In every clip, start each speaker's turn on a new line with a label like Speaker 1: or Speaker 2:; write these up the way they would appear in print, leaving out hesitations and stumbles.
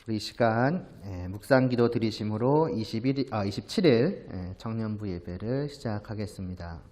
Speaker 1: 우리 이 시간 묵상기도 드리심으로 27일 청년부 예배를 시작하겠습니다.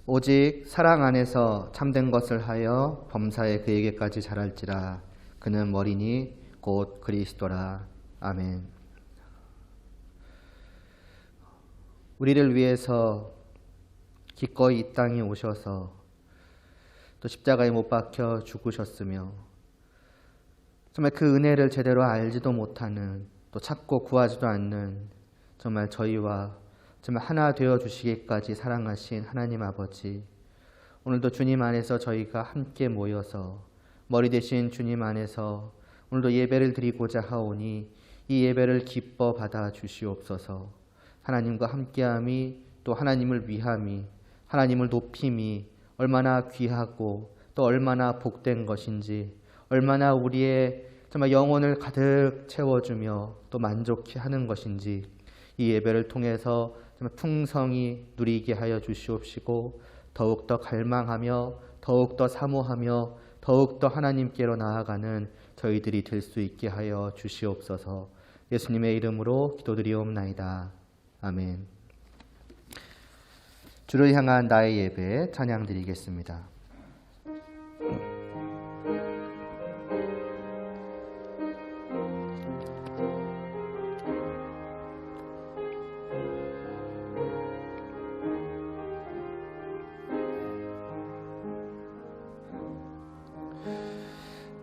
Speaker 1: 오직 사랑 안에서 참된 것을 하여 범사에 그에게까지 자랄지라. 그는 머리니 곧 그리스도라. 아멘. 우리를 위해서 기꺼이 이 땅에 오셔서 또 십자가에 못 박혀 죽으셨으며, 정말 그 은혜를 제대로 알지도 못하는, 또 찾고 구하지도 않는 정말 저희와 정말 하나 되어 주시기까지 사랑하신 하나님 아버지, 오늘도 주님 안에서 저희가 함께 모여서 머리 대신 주님 안에서 오늘도 예배를 드리고자 하오니 이 예배를 기뻐 받아 주시옵소서. 하나님과 함께함이, 또 하나님을 위함이, 하나님을 높임이 얼마나 귀하고 또 얼마나 복된 것인지, 얼마나 우리의 정말 영혼을 가득 채워주며 또 만족해 하는 것인지, 이 예배를 통해서 정말 풍성히 누리게 하여 주시옵시고, 더욱더 갈망하며 더욱더 사모하며 더욱더 하나님께로 나아가는 저희들이 될 수 있게 하여 주시옵소서. 예수님의 이름으로 기도드리옵나이다. 아멘. 주를 향한 나의 예배 찬양 드리겠습니다.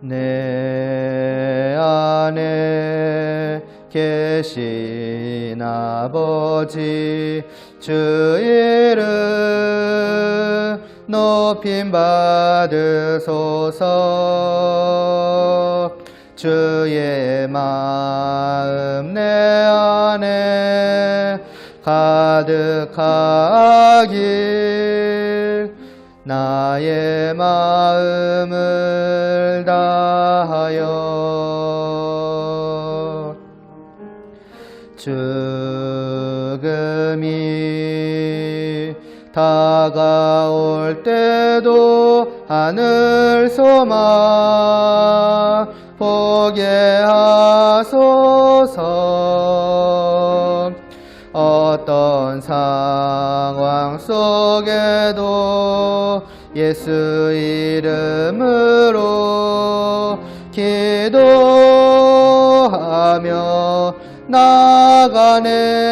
Speaker 1: 내 안에 계신 아버지, 주 이름 높임 받으소서. 주의 마음 내 안에 가득하길, 나의 마음을 다하여. 죽음이 다가올 때도 하늘 소망 보게 하소서. 어떤 상황 속에도 예수 이름으로 기도하며 나가네.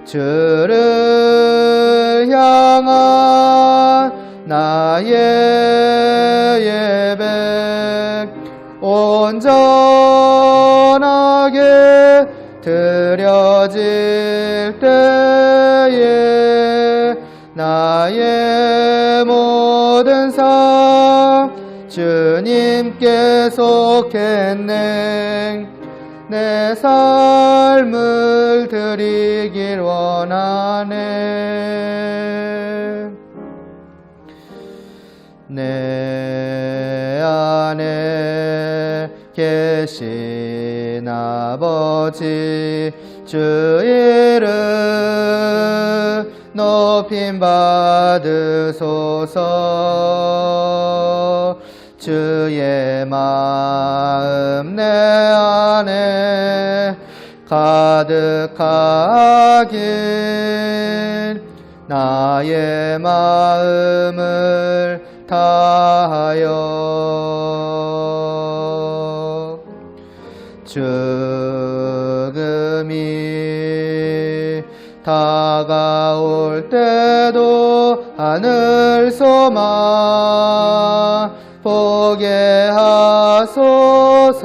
Speaker 1: 주를 향한 나의 예배 온전하게 드려질 때에 나의 모든 삶 주님께 속했네. 내 삶을 드리길 원하네. 내 안에 계신 아버지, 주 이름 높임 받으소서. 주의 마음 내 안에 가득하길, 나의 마음을 다하여. 죽음이 다가올 때도 하늘소망 보게 하소서.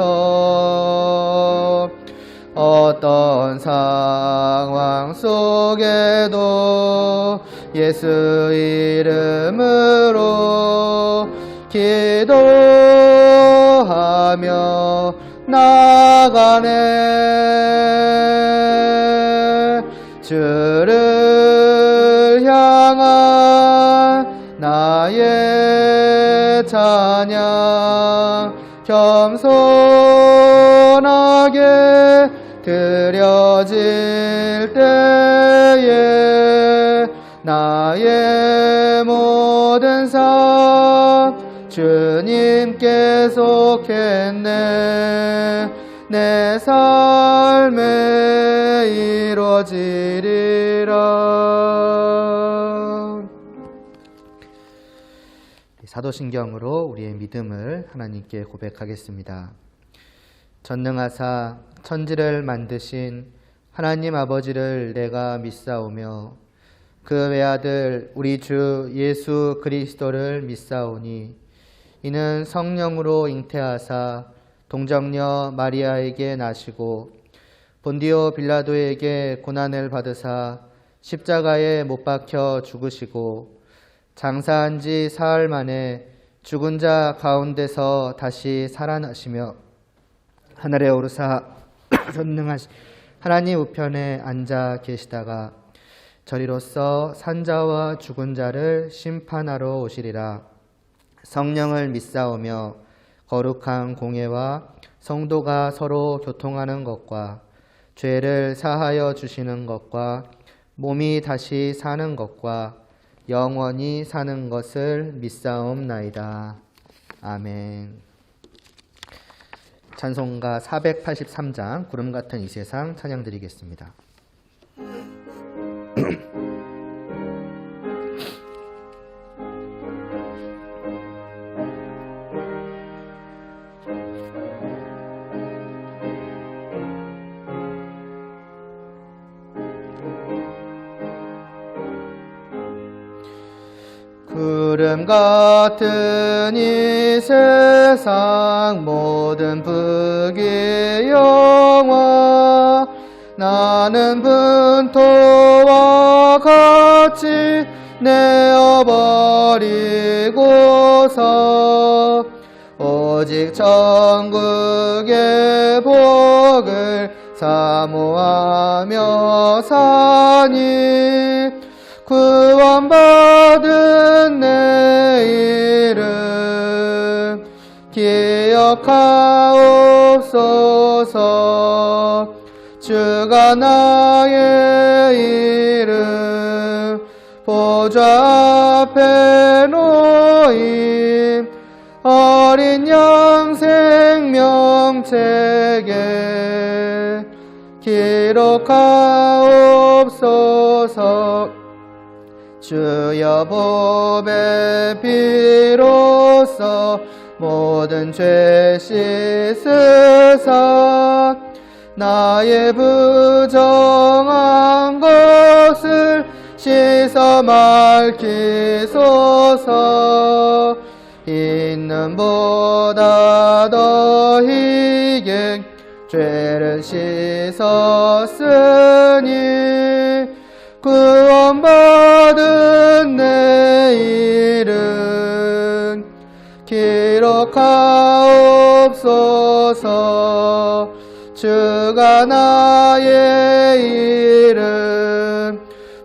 Speaker 1: 어떤 상황 속에도 예수 이름으로 기도하며 나가네. 주를 향한 나의 찬양 겸손하게 드려질 때에 나의 모든 삶 주님께 속했네. 내 삶에 이루어지리라. 사도신경으로 우리의 믿음을 하나님께 고백하겠습니다. 전능하사 천지를 만드신 하나님 아버지를 내가 믿사오며 그 외아들 우리 주 예수 그리스도를 믿사오니 이는 성령으로 잉태하사 동정녀 마리아에게 나시고 본디오 빌라도에게 고난을 받으사 십자가에 못 박혀 죽으시고 장사한 지 사흘 만에 죽은 자 가운데서 다시 살아나시며 하늘에 오르사 전능하신 하나님 우편에 앉아 계시다가 저리로서 산자와 죽은 자를 심판하러 오시리라. 성령을 믿사오며 거룩한 공예와 성도가 서로 교통하는 것과 죄를 사하여 주시는 것과 몸이 다시 사는 것과 영원히 사는 것을 믿사옵나이다. 아멘. 찬송가 483장 구름같은 이 세상 찬양 드리겠습니다. 구름 같은 이 세상 모든 불기 영화 나는 분토와 같이 내어버리고서 오직 천국의 복을 사모하며 사니 구원받은 내 이름 기억하옵소서. 주가 나의 이름 보좌 앞에 놓인 어린 양 생명책에 기록하옵소서. 주여 보배 비로소 모든 죄 씻으사 나의 부정한 것을 씻어 맑히소서. 있는 보다 더 희게 죄를 씻었으니 구원받은 내 이름 기록하옵소서. 주가 나의 이름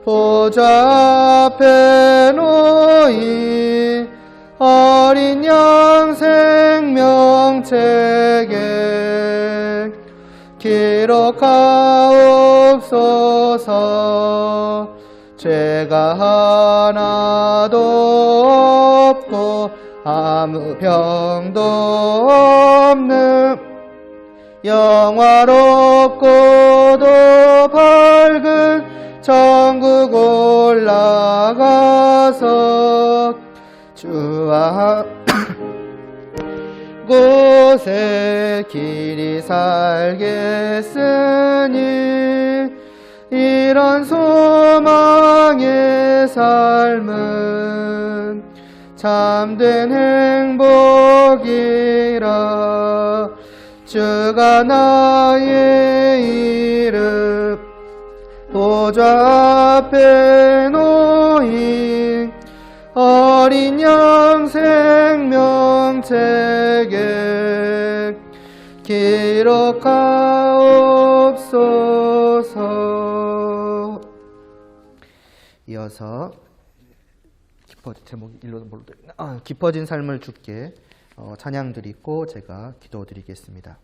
Speaker 1: 보좌 앞에 놓인 어린 양 생명책에 기록하옵소서. 죄가 하나도 없고 아무 병도 없는 영화롭고도 밝은 천국 올라가서 주와 곳에 길이 살겠으니 이런 소망의 삶은 참된 행복이라. 주가 나의 이름 보좌 앞에 놓인 어린 양 생명책에 기록하옵소서. 이어서 제목이 깊어진 삶을 주께 찬양 드리고 제가 기도 드리겠습니다.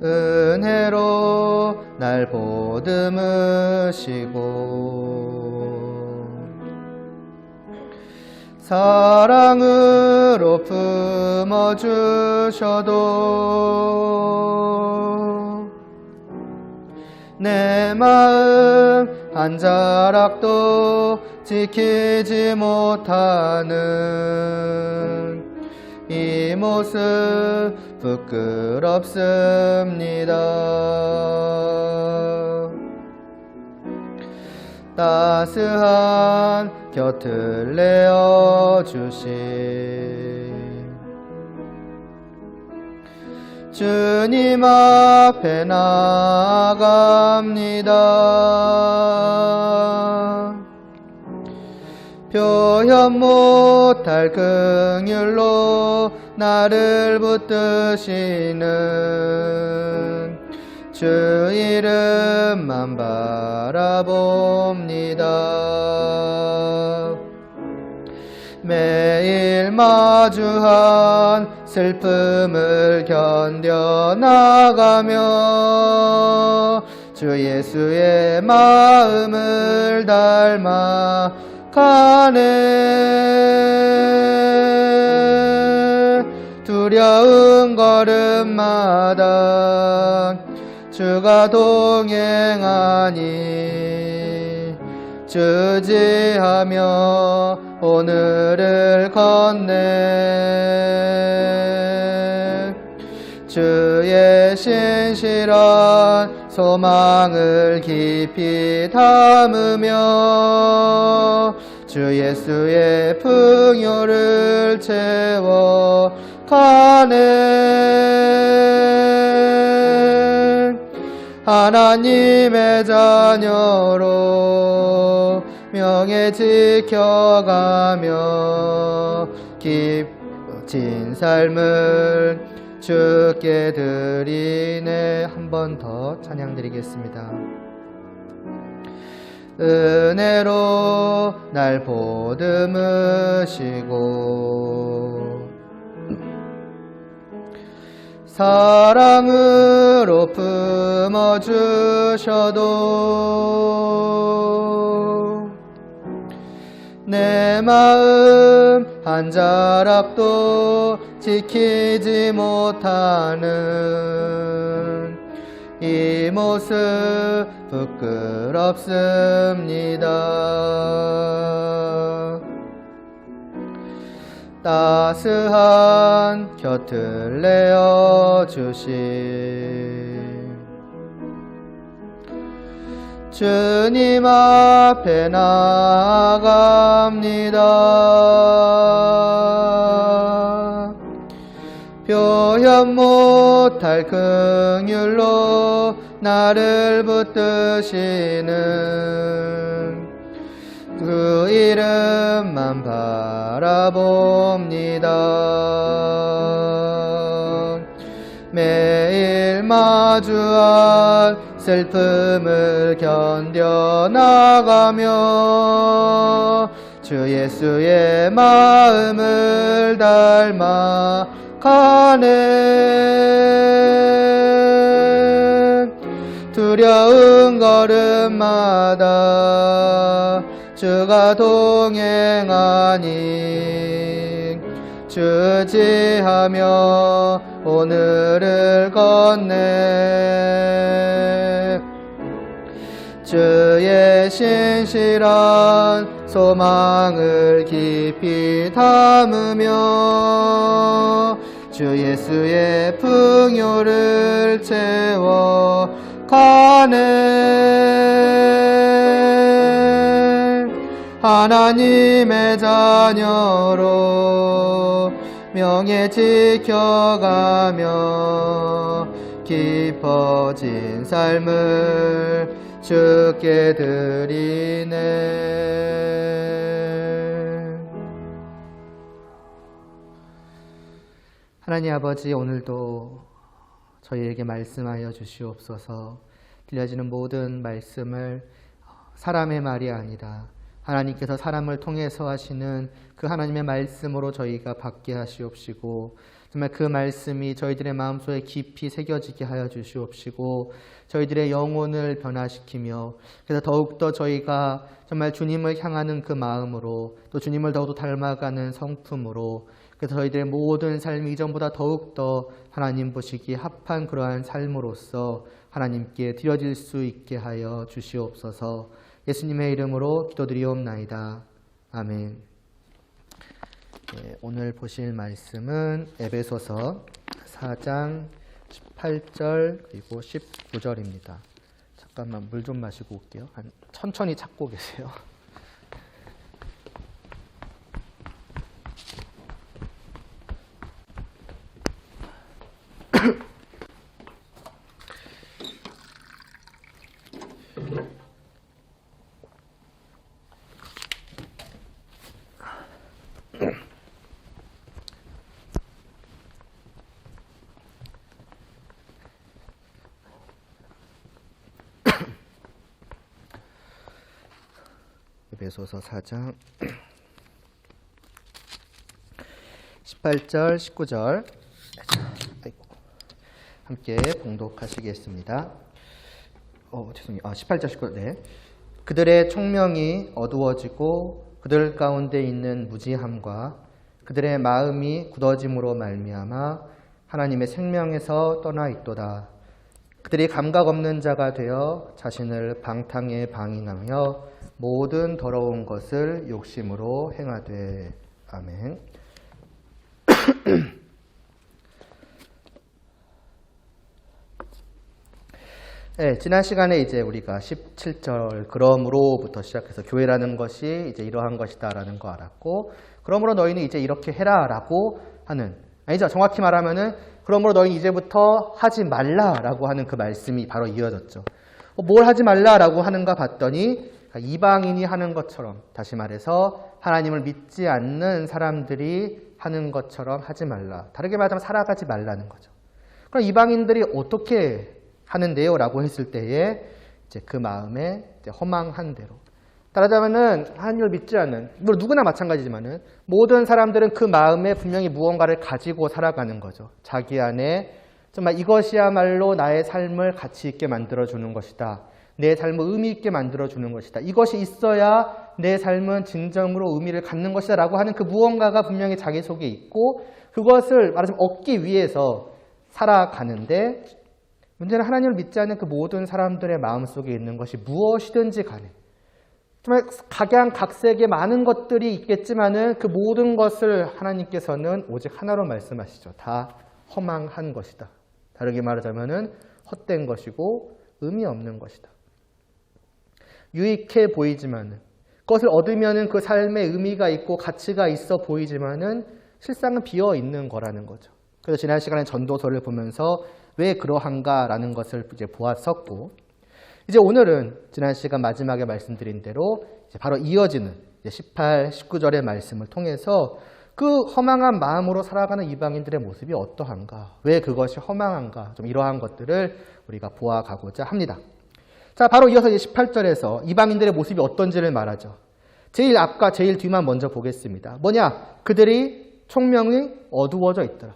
Speaker 1: 은혜로 날 보듬으시고 사랑으로 품어주셔도 내 마음 한 자락도 지키지 못하는 이 모습 부끄럽습니다. 따스한 곁을 내어주신 주님 앞에 나아갑니다. 표현 못할 긍휼로 나를 붙드시는 주 이름만 바라봅니다. 매일 마주한 슬픔을 견뎌나가며 주 예수의 마음을 닮아 가네. 두려운 걸음마다 주가 동행하니 주지하며 오늘을 건네. 주의 신실한 소망을 깊이 담으며 주 예수의 풍요를 채워 가네. 하나님의 자녀로 명예 지켜가며 긴 삶을 주께 드리네. 한 번 더 찬양 드리겠습니다. 은혜로 날 보듬으시고 사랑으로 품어주셔도 내 마음 한 자락도 지키지 못하는 이 모습 부끄럽습니다. 따스한 곁을 내어주신 주님 앞에 나아갑니다. 표현 못할 긍휼로 나를 붙드시는 그 이름만 바라봅니다. 매일 마주한 슬픔을 견뎌나가며 주 예수의 마음을 닮아 가네. 두려운 걸음마다 주가 동행하니 주지하며 오늘을 건네. 주의 신실한 소망을 깊이 담으며 주 예수의 풍요를 채워가네. 하나님의 자녀로 명예 지켜가며 깊어진 삶을 주께 드리네. 하나님 아버지, 오늘도 저희에게 말씀하여 주시옵소서. 들려지는 모든 말씀을 사람의 말이 아니라 하나님께서 사람을 통해서 하시는 그 하나님의 말씀으로 저희가 받게 하시옵시고, 정말 그 말씀이 저희들의 마음속에 깊이 새겨지게 하여 주시옵시고, 저희들의 영혼을 변화시키며, 그래서 더욱더 저희가 정말 주님을 향하는 그 마음으로, 또 주님을 더욱더 닮아가는 성품으로, 그래서 저희들의 모든 삶이 이전보다 더욱더 하나님 보시기에 합한 그러한 삶으로서 하나님께 드려질 수 있게 하여 주시옵소서. 예수님의 이름으로 기도드리옵나이다. 아멘. 네, 오늘 보실 말씀은 에베소서 4장 18절 그리고 19절입니다. 잠깐만 물 좀 마시고 올게요. 천천히 찾고 계세요. 에베소서 4장 18절 19절 함께 봉독하시겠습니다. 죄송해요. 18절 19절. 네. 그들의 총명이 어두워지고 그들 가운데 있는 무지함과 그들의 마음이 굳어짐으로 말미암아 하나님의 생명에서 떠나 있도다. 그들이 감각 없는 자가 되어 자신을 방탕에 방임하며 모든 더러운 것을 욕심으로 행하되. 아멘. 네, 지난 시간에 이제 우리가 17절 그러므로부터 시작해서 교회라는 것이 이제 이러한 것이다라는 거 알았고, 그러므로 너희는 이제 이렇게 해라라고 하는, 아니죠, 정확히 말하면은 그러므로 너희는 이제부터 하지 말라라고 하는 그 말씀이 바로 이어졌죠. 뭘 하지 말라라고 하는가 봤더니 이방인이 하는 것처럼, 다시 말해서 하나님을 믿지 않는 사람들이 하는 것처럼 하지 말라. 다르게 말하자면 살아가지 말라는 거죠. 그럼 이방인들이 어떻게 하는데요? 라고 했을 때에 이제 그 마음에 이제 허망한 대로. 따라자면은 하나님을 믿지 않는, 물론 누구나 마찬가지지만은 모든 사람들은 그 마음에 분명히 무언가를 가지고 살아가는 거죠. 자기 안에 정말 이것이야말로 나의 삶을 가치 있게 만들어주는 것이다. 내 삶을 의미 있게 만들어주는 것이다. 이것이 있어야 내 삶은 진정으로 의미를 갖는 것이다 라고 하는 그 무언가가 분명히 자기 속에 있고, 그것을 말하자면 얻기 위해서 살아가는데, 문제는 하나님을 믿지 않는 그 모든 사람들의 마음속에 있는 것이 무엇이든지 간에 정말 각양각색의 많은 것들이 있겠지만은 그 모든 것을 하나님께서는 오직 하나로 말씀하시죠. 다 허망한 것이다. 다르게 말하자면은 헛된 것이고 의미 없는 것이다. 유익해 보이지만은, 그것을 얻으면은 그 삶에 의미가 있고 가치가 있어 보이지만은 실상은 비어 있는 거라는 거죠. 그래서 지난 시간에 전도서를 보면서 왜 그러한가라는 것을 이제 보았었고, 이제 오늘은 지난 시간 마지막에 말씀드린 대로 이제 바로 이어지는 18, 19절의 말씀을 통해서 그 허망한 마음으로 살아가는 이방인들의 모습이 어떠한가, 왜 그것이 허망한가, 좀 이러한 것들을 우리가 보아가고자 합니다. 자, 바로 이어서 이제 18절에서 이방인들의 모습이 어떤지를 말하죠. 제일 앞과 제일 뒤만 먼저 보겠습니다. 뭐냐? 그들이 총명이 어두워져 있더라.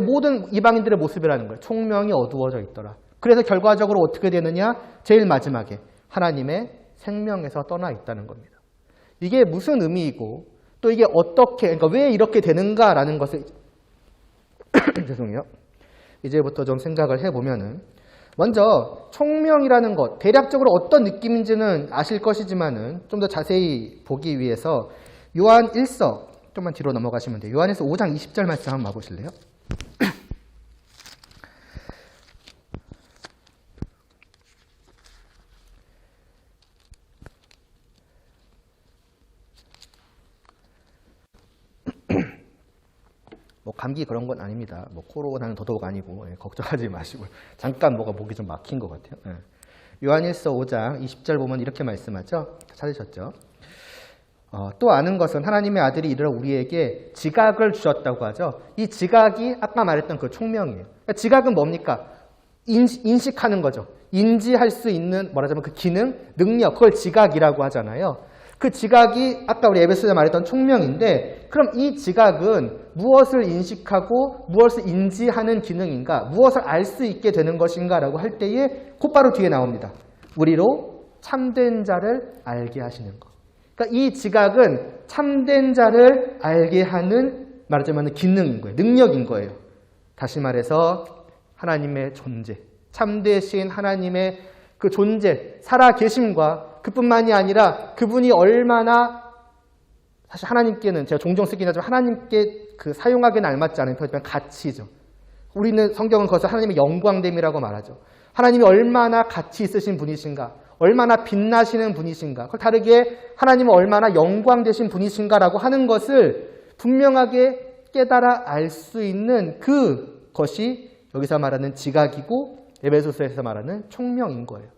Speaker 1: 모든 이방인들의 모습이라는 거예요. 총명이 어두워져 있더라. 그래서 결과적으로 어떻게 되느냐? 제일 마지막에 하나님의 생명에서 떠나 있다는 겁니다. 이게 무슨 의미이고 또 이게 어떻게, 그러니까 왜 이렇게 되는가라는 것을 죄송해요. 이제부터 좀 생각을 해보면은, 먼저 총명이라는 것, 대략적으로 어떤 느낌인지는 아실 것이지만은 좀 더 자세히 보기 위해서 요한 1서 좀만 뒤로 넘어가시면 돼요. 요한에서 5장 20절 말씀 한번 봐보실래요? 뭐 감기 그런 건 아닙니다. 뭐 코로나는 더더욱 아니고 걱정하지 마시고 잠깐 뭐가 목이 좀 막힌 것 같아요. 요한일서 5장 20절 보면 이렇게 말씀하죠. 찾으셨죠? 또 아는 것은 하나님의 아들이 이르러 우리에게 지각을 주셨다고 하죠. 이 지각이 아까 말했던 그 총명이에요. 그러니까 지각은 뭡니까? 인식하는 거죠. 인지할 수 있는 뭐라자면 그 기능, 능력, 그걸 지각이라고 하잖아요. 그 지각이 아까 우리 에베소에 말했던 총명인데, 그럼 이 지각은 무엇을 인식하고 무엇을 인지하는 기능인가, 무엇을 알 수 있게 되는 것인가라고 할 때에 곧바로 뒤에 나옵니다. 우리로 참된 자를 알게 하시는 것. 그러니까 이 지각은 참된 자를 알게 하는 말하자면 기능인 거예요. 능력인 거예요. 다시 말해서 하나님의 존재, 참되신 하나님의 그 존재, 살아계심과 그뿐만이 아니라 그분이 얼마나, 사실 하나님께는 제가 종종 쓰긴 하지만 하나님께 그 사용하기는 알맞지 않은 표현이지만 가치죠. 우리는 성경은 그것을 하나님의 영광됨이라고 말하죠. 하나님이 얼마나 가치 있으신 분이신가, 얼마나 빛나시는 분이신가, 그걸 다르게 하나님은 얼마나 영광되신 분이신가라고 하는 것을 분명하게 깨달아 알 수 있는 그것이 여기서 말하는 지각이고 에베소서에서 말하는 총명인 거예요.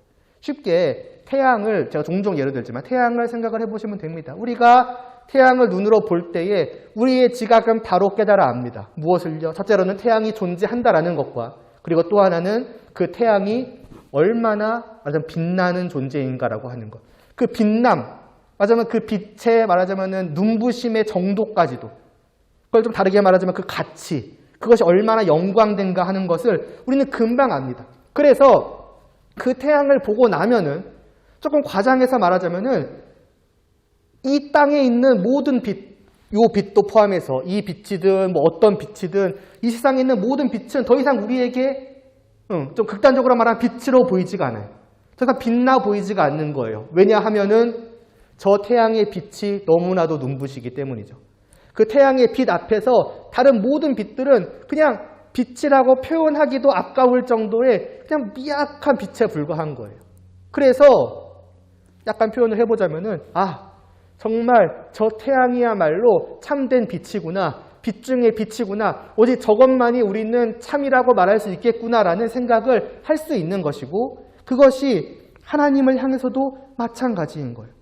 Speaker 1: 쉽게 태양을, 제가 종종 예를 들지만 태양을 생각을 해보시면 됩니다. 우리가 태양을 눈으로 볼 때에 우리의 지각은 바로 깨달아 압니다. 무엇을요? 첫째로는 태양이 존재한다라는 것과, 그리고 또 하나는 그 태양이 얼마나 말하자면 빛나는 존재인가라고 하는 것. 그 빛남, 말하자면 그 빛의 말하자면 눈부심의 정도까지도, 그걸 좀 다르게 말하자면 그 가치, 그것이 얼마나 영광된가 하는 것을 우리는 금방 압니다. 그래서 그 태양을 보고 나면은 조금 과장해서 말하자면은 이 땅에 있는 모든 빛, 요 빛도 포함해서 이 빛이든 뭐 어떤 빛이든 이 세상에 있는 모든 빛은 더 이상 우리에게 좀 극단적으로 말하면 빛으로 보이지가 않아요. 더 이상 빛나 보이지가 않는 거예요. 왜냐하면은 저 태양의 빛이 너무나도 눈부시기 때문이죠. 그 태양의 빛 앞에서 다른 모든 빛들은 그냥 빛이라고 표현하기도 아까울 정도의 그냥 미약한 빛에 불과한 거예요. 그래서 약간 표현을 해보자면은, 정말 저 태양이야말로 참된 빛이구나, 빛 중의 빛이구나, 오직 저것만이 우리는 참이라고 말할 수 있겠구나라는 생각을 할 수 있는 것이고, 그것이 하나님을 향해서도 마찬가지인 거예요.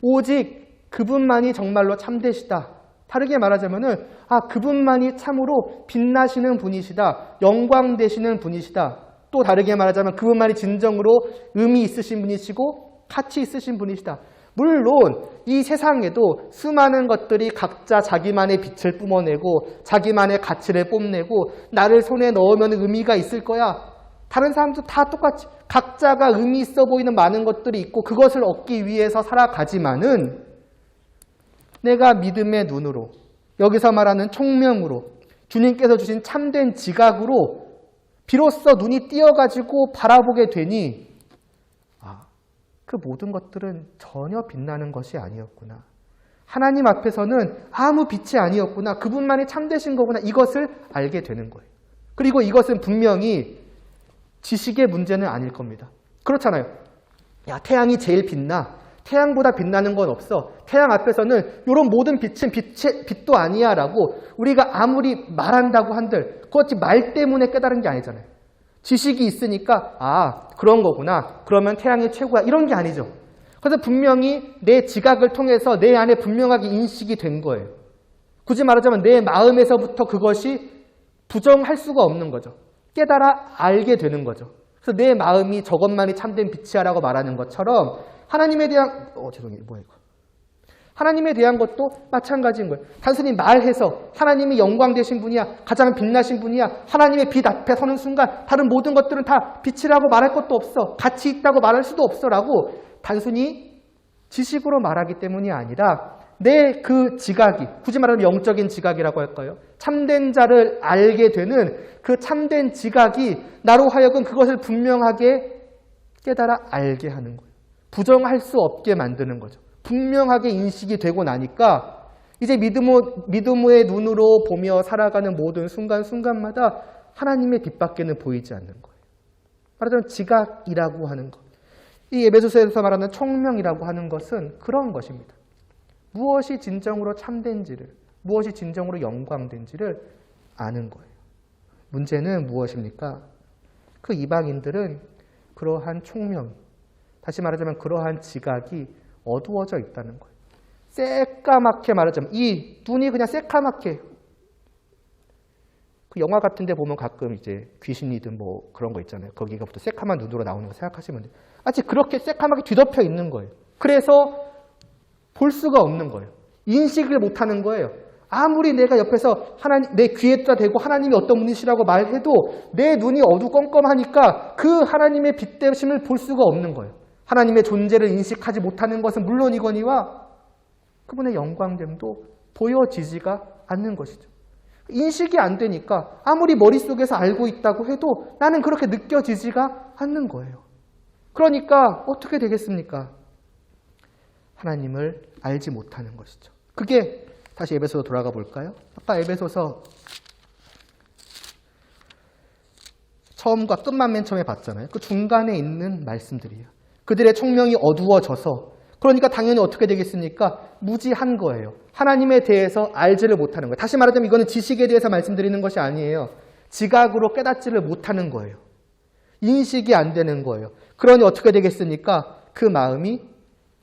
Speaker 1: 오직 그분만이 정말로 참되시다. 다르게 말하자면은 그분만이 참으로 빛나시는 분이시다, 영광 되시는 분이시다. 또 다르게 말하자면 그분만이 진정으로 의미 있으신 분이시고 가치 있으신 분이시다. 물론 이 세상에도 수많은 것들이 각자 자기만의 빛을 뿜어내고 자기만의 가치를 뽐내고 나를 손에 넣으면 의미가 있을 거야. 다른 사람도 다 똑같이 각자가 의미 있어 보이는 많은 것들이 있고 그것을 얻기 위해서 살아가지만은, 내가 믿음의 눈으로, 여기서 말하는 총명으로, 주님께서 주신 참된 지각으로 비로소 눈이 띄어가지고 바라보게 되니 그 모든 것들은 전혀 빛나는 것이 아니었구나. 하나님 앞에서는 아무 빛이 아니었구나. 그분만이 참되신 거구나. 이것을 알게 되는 거예요. 그리고 이것은 분명히 지식의 문제는 아닐 겁니다. 그렇잖아요. 야, 태양이 제일 빛나. 태양보다 빛나는 건 없어. 태양 앞에서는 이런 모든 빛은 빛도 아니야 라고 우리가 아무리 말한다고 한들 그것이 말 때문에 깨달은 게 아니잖아요. 지식이 있으니까 그런 거구나, 그러면 태양이 최고야, 이런 게 아니죠. 그래서 분명히 내 지각을 통해서 내 안에 분명하게 인식이 된 거예요. 굳이 말하자면 내 마음에서부터 그것이 부정할 수가 없는 거죠. 깨달아 알게 되는 거죠. 그래서 내 마음이 저것만이 참된 빛이야 라고 말하는 것처럼 하나님에 대한 하나님에 대한 것도 마찬가지인 거예요. 단순히 말해서 하나님이 영광 되신 분이야, 가장 빛나신 분이야, 하나님의 빛 앞에 서는 순간 다른 모든 것들은 다 빛이라고 말할 것도 없어, 가치 있다고 말할 수도 없어 라고 단순히 지식으로 말하기 때문이 아니라 내 그 지각이, 굳이 말하면 영적인 지각이라고 할까요? 참된 자를 알게 되는 그 참된 지각이 나로 하여금 그것을 분명하게 깨달아 알게 하는 거예요. 부정할 수 없게 만드는 거죠. 분명하게 인식이 되고 나니까 이제 믿음의 눈으로 보며 살아가는 모든 순간순간마다 하나님의 빛밖에는 보이지 않는 거예요. 말하자면 지각이라고 하는 것. 이 에베소서에서 말하는 총명이라고 하는 것은 그런 것입니다. 무엇이 진정으로 참된지를, 무엇이 진정으로 영광된지를 아는 거예요. 문제는 무엇입니까? 그 이방인들은 그러한 총명이, 다시 말하자면 그러한 지각이 어두워져 있다는 거예요. 새까맣게 말하자면 이 눈이 그냥 새까맣게, 그 영화 같은 데 보면 가끔 이제 귀신이든 뭐 그런 거 있잖아요. 거기가부터 새까만 눈으로 나오는 거 생각하시면 돼요. 아직 그렇게 새까맣게 뒤덮여 있는 거예요. 그래서 볼 수가 없는 거예요. 인식을 못하는 거예요. 아무리 내가 옆에서 하나님, 내 귀에다 대고 하나님이 어떤 분이시라고 말해도 내 눈이 어두컴컴하니까 그 하나님의 빛대심을 볼 수가 없는 거예요. 하나님의 존재를 인식하지 못하는 것은 물론이거니와 그분의 영광됨도 보여지지가 않는 것이죠. 인식이 안 되니까 아무리 머릿속에서 알고 있다고 해도 나는 그렇게 느껴지지가 않는 거예요. 그러니까 어떻게 되겠습니까? 하나님을 알지 못하는 것이죠. 그게 다시 에베소서 돌아가 볼까요? 아까 에베소서 처음과 끝만 맨 처음에 봤잖아요. 그 중간에 있는 말씀들이에요. 그들의 총명이 어두워져서, 그러니까 당연히 어떻게 되겠습니까? 무지한 거예요. 하나님에 대해서 알지를 못하는 거예요. 다시 말하자면 이거는 지식에 대해서 말씀드리는 것이 아니에요. 지각으로 깨닫지를 못하는 거예요. 인식이 안 되는 거예요. 그러니 어떻게 되겠습니까? 그 마음이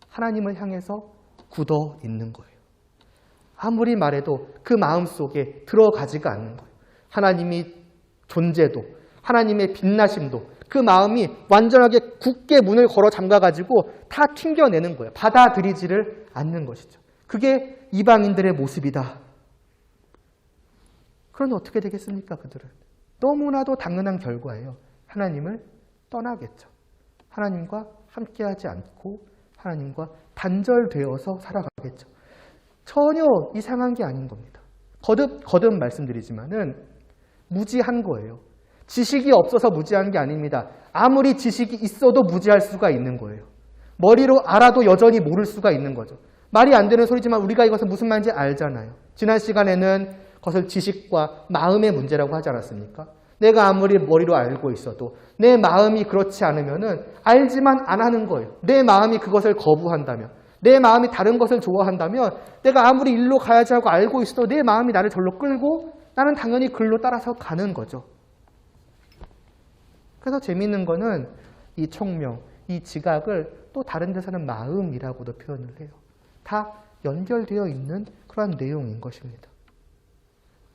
Speaker 1: 하나님을 향해서 굳어 있는 거예요. 아무리 말해도 그 마음 속에 들어가지가 않는 거예요. 하나님이 존재도, 하나님의 빛나심도 그 마음이 완전하게 굳게 문을 걸어 잠가가지고 다 튕겨내는 거예요. 받아들이지를 않는 것이죠. 그게 이방인들의 모습이다. 그러니 어떻게 되겠습니까? 그들은 너무나도 당연한 결과예요. 하나님을 떠나겠죠. 하나님과 함께하지 않고 하나님과 단절되어서 살아가겠죠. 전혀 이상한 게 아닌 겁니다. 거듭 말씀드리지만은 무지한 거예요. 지식이 없어서 무지한 게 아닙니다. 아무리 지식이 있어도 무지할 수가 있는 거예요. 머리로 알아도 여전히 모를 수가 있는 거죠. 말이 안 되는 소리지만 우리가 이것은 무슨 말인지 알잖아요. 지난 시간에는 그것을 지식과 마음의 문제라고 하지 않았습니까? 내가 아무리 머리로 알고 있어도 내 마음이 그렇지 않으면은 알지만 안 하는 거예요. 내 마음이 그것을 거부한다면, 내 마음이 다른 것을 좋아한다면 내가 아무리 일로 가야지 하고 알고 있어도 내 마음이 나를 절로 끌고 나는 당연히 글로 따라서 가는 거죠. 그래서 재미있는 거는 이 총명, 이 지각을 또 다른 데서는 마음이라고도 표현을 해요. 다 연결되어 있는 그러한 내용인 것입니다.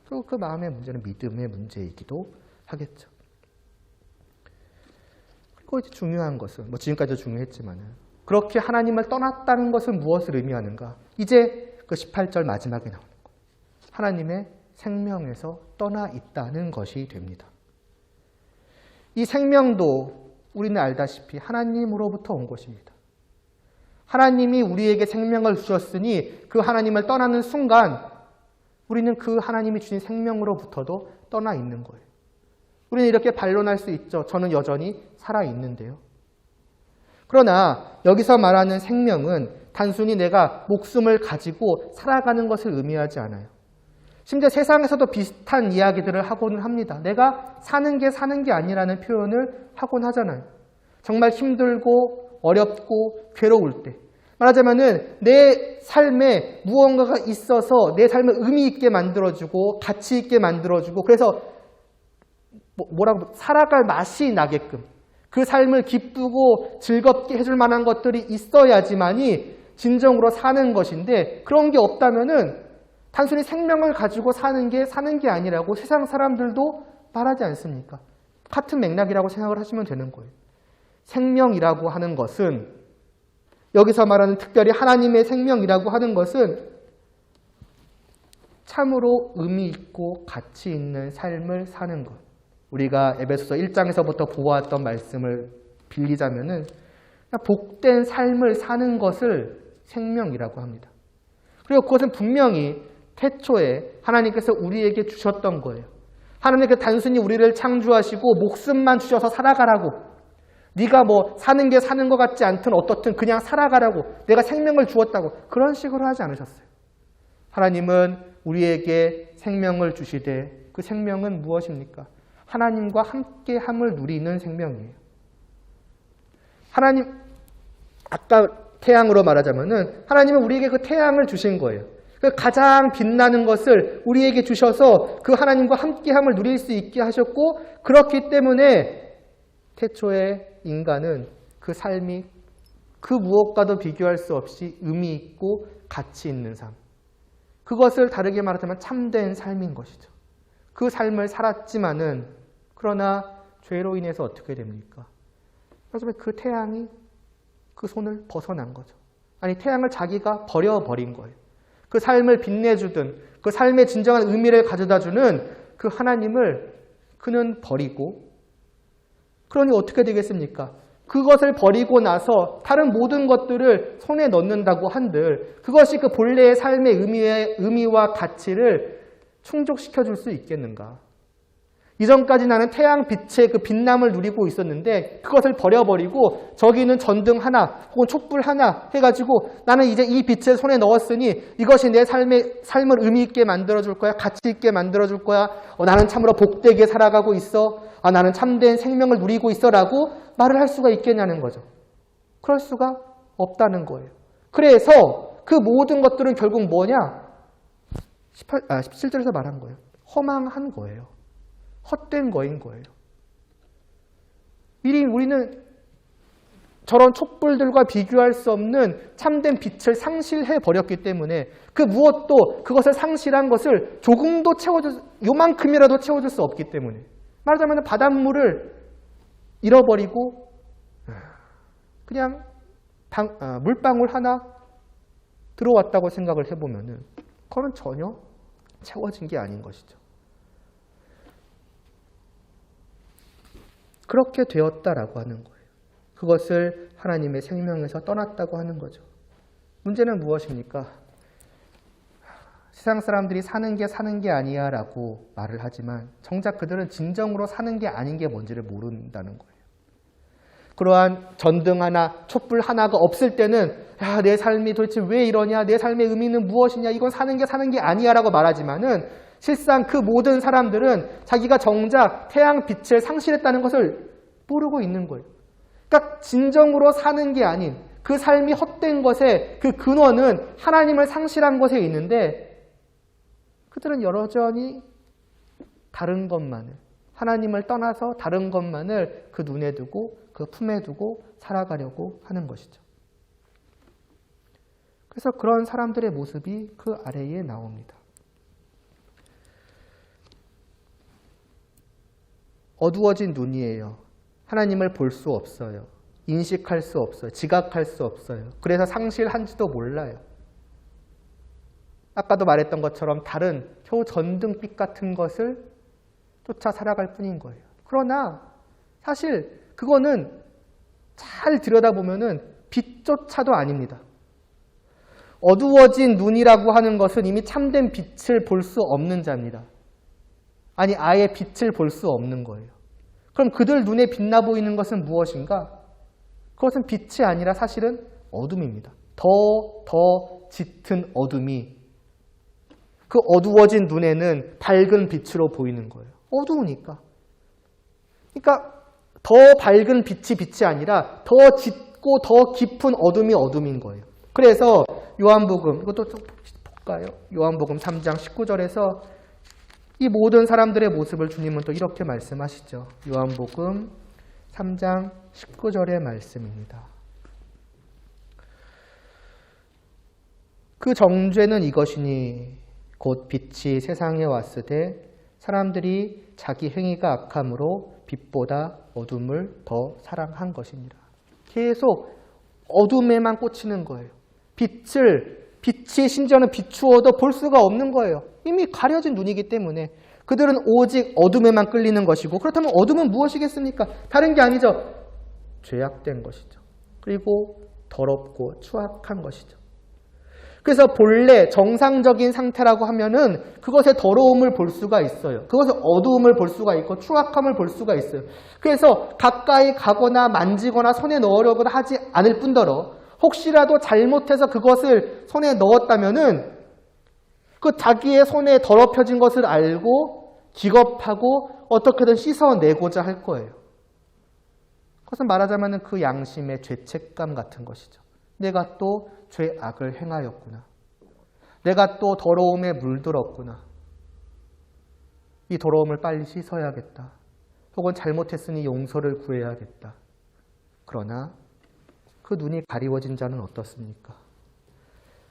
Speaker 1: 그리고 그 마음의 문제는 믿음의 문제이기도 하겠죠. 그리고 이제 중요한 것은, 뭐 지금까지도 중요했지만 그렇게 하나님을 떠났다는 것은 무엇을 의미하는가? 이제 그 18절 마지막에 나오는 거예요. 하나님의 생명에서 떠나 있다는 것이 됩니다. 이 생명도 우리는 알다시피 하나님으로부터 온 것입니다. 하나님이 우리에게 생명을 주셨으니 그 하나님을 떠나는 순간 우리는 그 하나님이 주신 생명으로부터도 떠나 있는 거예요. 우리는 이렇게 반론할 수 있죠. 저는 여전히 살아있는데요. 그러나 여기서 말하는 생명은 단순히 내가 목숨을 가지고 살아가는 것을 의미하지 않아요. 심지어 세상에서도 비슷한 이야기들을 하곤 합니다. 내가 사는 게 아니라는 표현을 하곤 하잖아요. 정말 힘들고 어렵고 괴로울 때. 말하자면은 내 삶에 무언가가 있어서 내 삶을 의미 있게 만들어주고 가치 있게 만들어주고 그래서 살아갈 맛이 나게끔 그 삶을 기쁘고 즐겁게 해줄 만한 것들이 있어야지만이 진정으로 사는 것인데 그런 게 없다면은 단순히 생명을 가지고 사는 게 아니라고 세상 사람들도 말하지 않습니까? 같은 맥락이라고 생각을 하시면 되는 거예요. 생명이라고 하는 것은 여기서 말하는 특별히 하나님의 생명이라고 하는 것은 참으로 의미 있고 가치 있는 삶을 사는 것. 우리가 에베소서 1장에서부터 보았던 말씀을 빌리자면은 복된 삶을 사는 것을 생명이라고 합니다. 그리고 그것은 분명히 태초에 하나님께서 우리에게 주셨던 거예요. 하나님께서 단순히 우리를 창조하시고 목숨만 주셔서 살아가라고, 네가 뭐 사는 게 사는 것 같지 않든 어떻든 그냥 살아가라고 내가 생명을 주었다고 그런 식으로 하지 않으셨어요. 하나님은 우리에게 생명을 주시되 그 생명은 무엇입니까? 하나님과 함께함을 누리는 생명이에요. 하나님, 아까 태양으로 말하자면은 하나님은 우리에게 그 태양을 주신 거예요. 그 가장 빛나는 것을 우리에게 주셔서 그 하나님과 함께함을 누릴 수 있게 하셨고, 그렇기 때문에 태초에 인간은 그 삶이 그 무엇과도 비교할 수 없이 의미 있고 가치 있는 삶, 그것을 다르게 말하자면 참된 삶인 것이죠. 그 삶을 살았지만은 그러나 죄로 인해서 어떻게 됩니까? 그래서 그 태양이 그 손을 벗어난 거죠. 아니, 태양을 자기가 버려버린 거예요. 그 삶을 빛내주던, 그 삶의 진정한 의미를 가져다주는 그 하나님을 그는 버리고, 그러니 어떻게 되겠습니까? 그것을 버리고 나서 다른 모든 것들을 손에 넣는다고 한들 그것이 그 본래의 삶의 의미와 가치를 충족시켜 줄 수 있겠는가? 이전까지 나는 태양 빛의 그 빛남을 누리고 있었는데 그것을 버려버리고 저기는 전등 하나 혹은 촛불 하나 해가지고 나는 이제 이 빛을 손에 넣었으니 이것이 내 삶을 의미 있게 만들어줄 거야, 가치 있게 만들어줄 거야, 나는 참으로 복되게 살아가고 있어, 나는 참된 생명을 누리고 있어 라고 말을 할 수가 있겠냐는 거죠. 그럴 수가 없다는 거예요. 그래서 그 모든 것들은 결국 뭐냐? 17절에서 말한 거예요. 허망한 거예요. 헛된 거인 거예요. 미리 우리는 저런 촛불들과 비교할 수 없는 참된 빛을 상실해 버렸기 때문에 그 무엇도 그것을 상실한 것을 조금도 요만큼이라도 채워줄 수 없기 때문에, 말하자면 바닷물을 잃어버리고 그냥 물방울 하나 들어왔다고 생각을 해보면은 그건 전혀 채워진 게 아닌 것이죠. 그렇게 되었다라고 하는 거예요. 그것을 하나님의 생명에서 떠났다고 하는 거죠. 문제는 무엇입니까? 세상 사람들이 사는 게 아니야 라고 말을 하지만 정작 그들은 진정으로 사는 게 아닌 게 뭔지를 모른다는 거예요. 그러한 전등 하나, 촛불 하나가 없을 때는 내 삶이 도대체 왜 이러냐, 내 삶의 의미는 무엇이냐, 이건 사는 게 아니야 라고 말하지만은 실상 그 모든 사람들은 자기가 정작 태양 빛을 상실했다는 것을 모르고 있는 거예요. 그러니까 진정으로 사는 게 아닌 그 삶이 헛된 것의 그 근원은 하나님을 상실한 것에 있는데 그들은 여전히 다른 것만을, 하나님을 떠나서 다른 것만을 그 눈에 두고 그 품에 두고 살아가려고 하는 것이죠. 그래서 그런 사람들의 모습이 그 아래에 나옵니다. 어두워진 눈이에요. 하나님을 볼 수 없어요. 인식할 수 없어요. 지각할 수 없어요. 그래서 상실한지도 몰라요. 아까도 말했던 것처럼 다른 겨우 전등빛 같은 것을 쫓아 살아갈 뿐인 거예요. 그러나 사실 그거는 잘 들여다보면은 빛조차도 아닙니다. 어두워진 눈이라고 하는 것은 이미 참된 빛을 볼 수 없는 자입니다. 아니, 아예 빛을 볼 수 없는 거예요. 그럼 그들 눈에 빛나 보이는 것은 무엇인가? 그것은 빛이 아니라 사실은 어둠입니다. 더 짙은 어둠이 그 어두워진 눈에는 밝은 빛으로 보이는 거예요. 어두우니까. 그러니까 더 밝은 빛이 아니라 더 짙고 더 깊은 어둠이 어둠인 거예요. 그래서 요한복음, 이것도 좀 볼까요? 요한복음 3장 19절에서 이 모든 사람들의 모습을 주님은 또 이렇게 말씀하시죠. 요한복음 3장 19절의 말씀입니다. 그 정죄는 이것이니 곧 빛이 세상에 왔으되 사람들이 자기 행위가 악함으로 빛보다 어둠을 더 사랑한 것이니라. 계속 어둠에만 꽂히는 거예요. 빛이 심지어는 비추어도 볼 수가 없는 거예요. 이미 가려진 눈이기 때문에 그들은 오직 어둠에만 끌리는 것이고, 그렇다면 어둠은 무엇이겠습니까? 다른 게 아니죠. 죄악된 것이죠. 그리고 더럽고 추악한 것이죠. 그래서 본래 정상적인 상태라고 하면은 그것의 더러움을 볼 수가 있어요. 그것의 어두움을 볼 수가 있고 추악함을 볼 수가 있어요. 그래서 가까이 가거나 만지거나 손에 넣으려고 하지 않을 뿐더러 혹시라도 잘못해서 그것을 손에 넣었다면은 그 자기의 손에 더럽혀진 것을 알고 기겁하고 어떻게든 씻어내고자 할 거예요. 그것은 말하자면 그 양심의 죄책감 같은 것이죠. 내가 또 죄악을 행하였구나. 내가 또 더러움에 물들었구나. 이 더러움을 빨리 씻어야겠다. 혹은 잘못했으니 용서를 구해야겠다. 그러나 그 눈이 가리워진 자는 어떻습니까?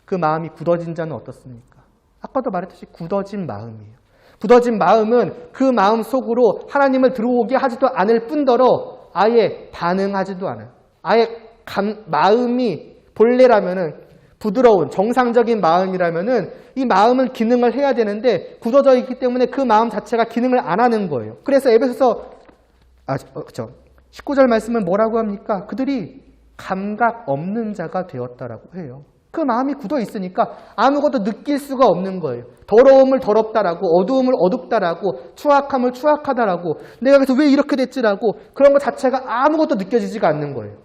Speaker 1: 그 마음이 굳어진 자는 어떻습니까? 아까도 말했듯이 굳어진 마음이에요. 굳어진 마음은 그 마음 속으로 하나님을 들어오게 하지도 않을 뿐더러 아예 반응하지도 않아요. 아예 마음이 본래라면은 부드러운 정상적인 마음이라면은 이 마음은 기능을 해야 되는데 굳어져 있기 때문에 그 마음 자체가 기능을 안 하는 거예요. 그래서 에베소서 19절 말씀은 뭐라고 합니까? 그들이 감각 없는 자가 되었다라고 해요. 그 마음이 굳어 있으니까 아무것도 느낄 수가 없는 거예요. 더러움을 더럽다라고, 어두움을 어둡다라고, 추악함을 추악하다라고, 내가 그래서 왜 이렇게 됐지라고 그런 것 자체가 아무것도 느껴지지가 않는 거예요.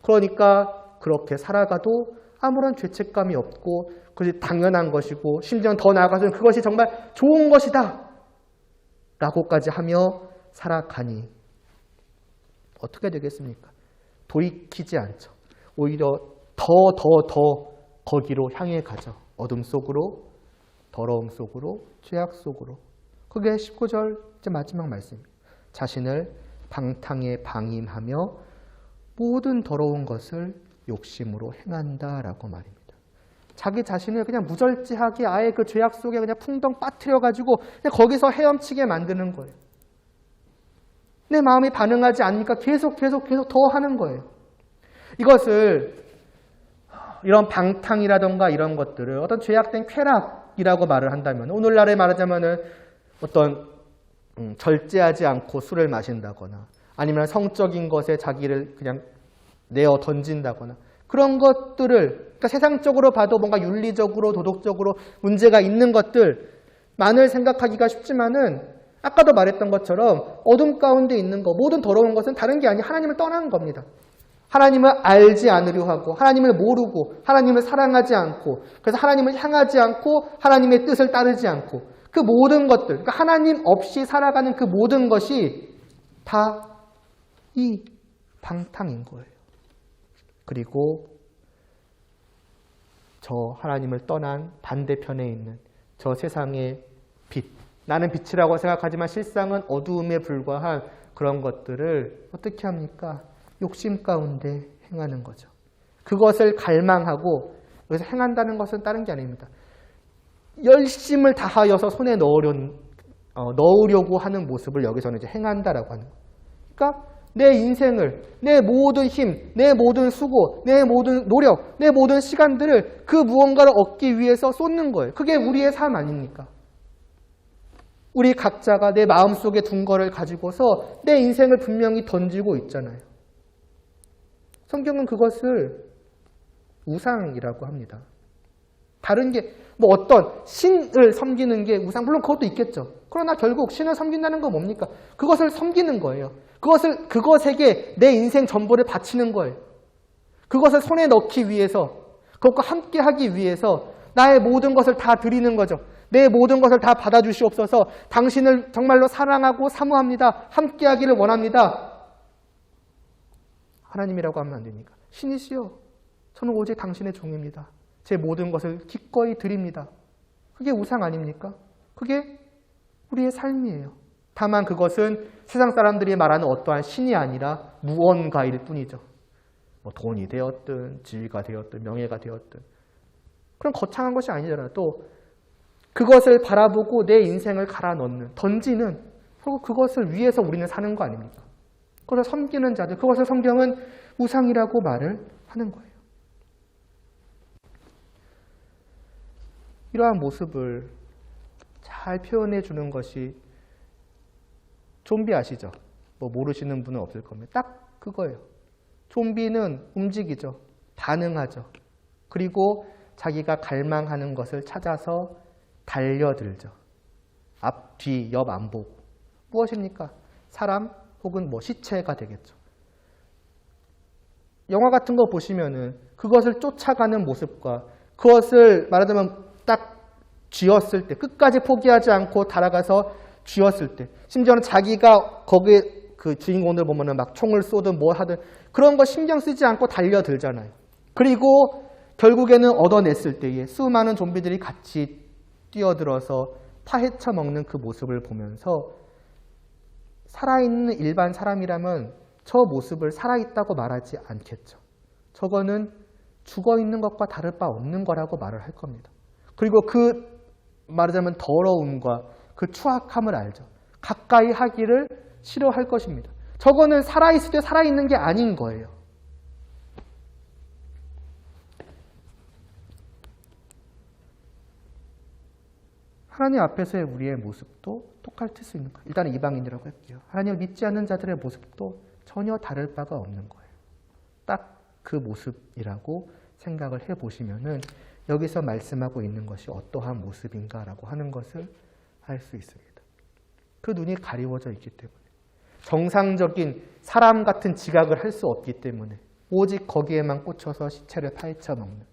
Speaker 1: 그러니까 그렇게 살아가도 아무런 죄책감이 없고 그것이 당연한 것이고 심지어 더 나아가서는 그것이 정말 좋은 것이다 라고까지 하며 살아가니 어떻게 되겠습니까? 돌이키지 않죠. 오히려 더 거기로 향해 가죠. 어둠 속으로, 더러움 속으로, 죄악 속으로. 그게 19절 마지막 말씀입니다. 자신을 방탕에 방임하며 모든 더러운 것을 욕심으로 행한다라고 말입니다. 자기 자신을 그냥 무절제하게 아예 그 죄악 속에 그냥 풍덩 빠뜨려가지고 그냥 거기서 헤엄치게 만드는 거예요. 내 마음이 반응하지 않으니까 계속 더 하는 거예요. 이것을 이런 방탕이라던가 이런 것들을 어떤 죄악된 쾌락이라고 말을 한다면 오늘날에 말하자면은 어떤 절제하지 않고 술을 마신다거나 아니면 성적인 것에 자기를 그냥 내어 던진다거나 그런 것들을 그러니까 세상적으로 봐도 뭔가 윤리적으로 도덕적으로 문제가 있는 것들만을 생각하기가 쉽지만은 아까도 말했던 것처럼 어둠 가운데 있는 것 모든 더러운 것은 다른 게 아니라 하나님을 떠난 겁니다. 하나님을 알지 않으려 하고 하나님을 모르고 하나님을 사랑하지 않고 그래서 하나님을 향하지 않고 하나님의 뜻을 따르지 않고 그 모든 것들 그러니까 하나님 없이 살아가는 그 모든 것이 다 이 방탕인 거예요. 그리고 저 하나님을 떠난 반대편에 있는 저 세상의 빛 나는 빛이라고 생각하지만 실상은 어두움에 불과한 그런 것들을 어떻게 합니까? 욕심 가운데 행하는 거죠. 그것을 갈망하고 여기서 행한다는 것은 다른 게 아닙니다. 열심을 다하여서 손에 넣으려고 하는 모습을 여기서는 이제 행한다라고 하는 거예요. 그러니까 내 인생을, 내 모든 힘, 내 모든 수고, 내 모든 노력, 내 모든 시간들을 그 무언가를 얻기 위해서 쏟는 거예요. 그게 우리의 삶 아닙니까? 우리 각자가 내 마음속에 둔 거를 가지고서 내 인생을 분명히 던지고 있잖아요. 성경은 그것을 우상이라고 합니다. 다른 게 뭐 어떤 신을 섬기는 게 우상 물론 그것도 있겠죠. 그러나 결국 신을 섬긴다는 건 뭡니까? 그것을 섬기는 거예요. 그것에게 내 인생 전부를 바치는 거예요. 그것을 손에 넣기 위해서 그것과 함께 하기 위해서 나의 모든 것을 다 드리는 거죠. 내 모든 것을 다 받아주시옵소서. 당신을 정말로 사랑하고 사모합니다. 함께 하기를 원합니다. 하나님이라고 하면 안 됩니까? 신이시여, 저는 오직 당신의 종입니다. 제 모든 것을 기꺼이 드립니다. 그게 우상 아닙니까? 그게 우리의 삶이에요. 다만 그것은 세상 사람들이 말하는 어떠한 신이 아니라 무언가일 뿐이죠. 뭐 돈이 되었든 지위가 되었든 명예가 되었든 그런 거창한 것이 아니잖아요. 또 그것을 바라보고 내 인생을 갈아 넣는, 던지는 결국 그것을 위해서 우리는 사는 거 아닙니까? 그것을 섬기는 자들, 그것을 성경은 우상이라고 말을 하는 거예요. 이러한 모습을 잘 표현해 주는 것이 좀비 아시죠? 뭐 모르시는 분은 없을 겁니다. 딱 그거예요. 좀비는 움직이죠. 반응하죠. 그리고 자기가 갈망하는 것을 찾아서 달려들죠. 앞, 뒤, 옆 안 보고. 무엇입니까? 사람 혹은 뭐 시체가 되겠죠. 영화 같은 거 보시면은 그것을 쫓아가는 모습과 그것을 말하자면 딱 쥐었을 때, 끝까지 포기하지 않고 달아가서 쥐었을 때, 심지어는 자기가 거기에 그 주인공들 보면은 막 총을 쏘든 뭐 하든 그런 거 신경 쓰지 않고 달려들잖아요. 그리고 결국에는 얻어냈을 때에 수많은 좀비들이 같이 뛰어들어서 파헤쳐 먹는 그 모습을 보면서 살아있는 일반 사람이라면 저 모습을 살아있다고 말하지 않겠죠. 저거는 죽어있는 것과 다를 바 없는 거라고 말을 할 겁니다. 그리고 그 말하자면 더러움과 그 추악함을 알죠. 가까이 하기를 싫어할 것입니다. 저거는 살아있을 때 살아있는 게 아닌 거예요. 하나님 앞에서의 우리의 모습도 똑같을 수 있는 거예요. 일단은 이방인이라고 할게요. 하나님을 믿지 않는 자들의 모습도 전혀 다를 바가 없는 거예요. 딱 그 모습이라고 생각을 해보시면은 여기서 말씀하고 있는 것이 어떠한 모습인가라고 하는 것을 알 수 있습니다. 그 눈이 가리워져 있기 때문에 정상적인 사람 같은 지각을 할 수 없기 때문에 오직 거기에만 꽂혀서 시체를 파헤쳐 먹는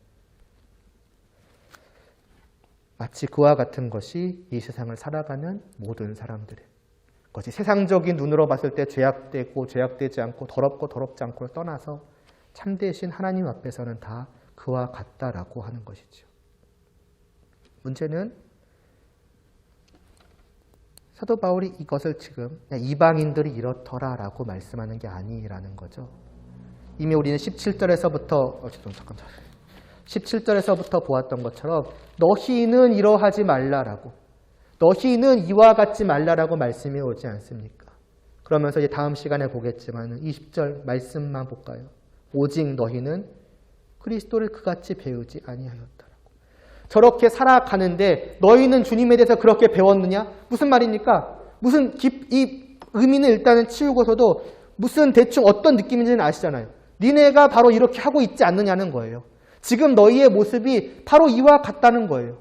Speaker 1: 마치 그와 같은 것이 이 세상을 살아가는 모든 사람들의 것이 세상적인 눈으로 봤을 때 죄악되고 죄악되지 않고 더럽고 더럽지 않고를 떠나서 참되신 하나님 앞에서는 다 그와 같다라고 하는 것이죠. 문제는 사도 바울이 이것을 지금 이방인들이 이렇더라라고 말씀하는 게 아니라는 거죠. 이미 우리는 17절에서부터 17절에서부터 보았던 것처럼 너희는 이러하지 말라라고 너희는 이와 같지 말라라고 말씀이 오지 않습니까? 그러면서 이제 다음 시간에 보겠지만 20절 말씀만 볼까요? 오직 너희는 그리스도를 그같이 배우지 아니하였다라고. 저렇게 살아가는데 너희는 주님에 대해서 그렇게 배웠느냐? 무슨 말입니까? 이 의미는 일단은 치우고서도 무슨 대충 어떤 느낌인지는 아시잖아요. 니네가 바로 이렇게 하고 있지 않느냐는 거예요. 지금 너희의 모습이 바로 이와 같다는 거예요.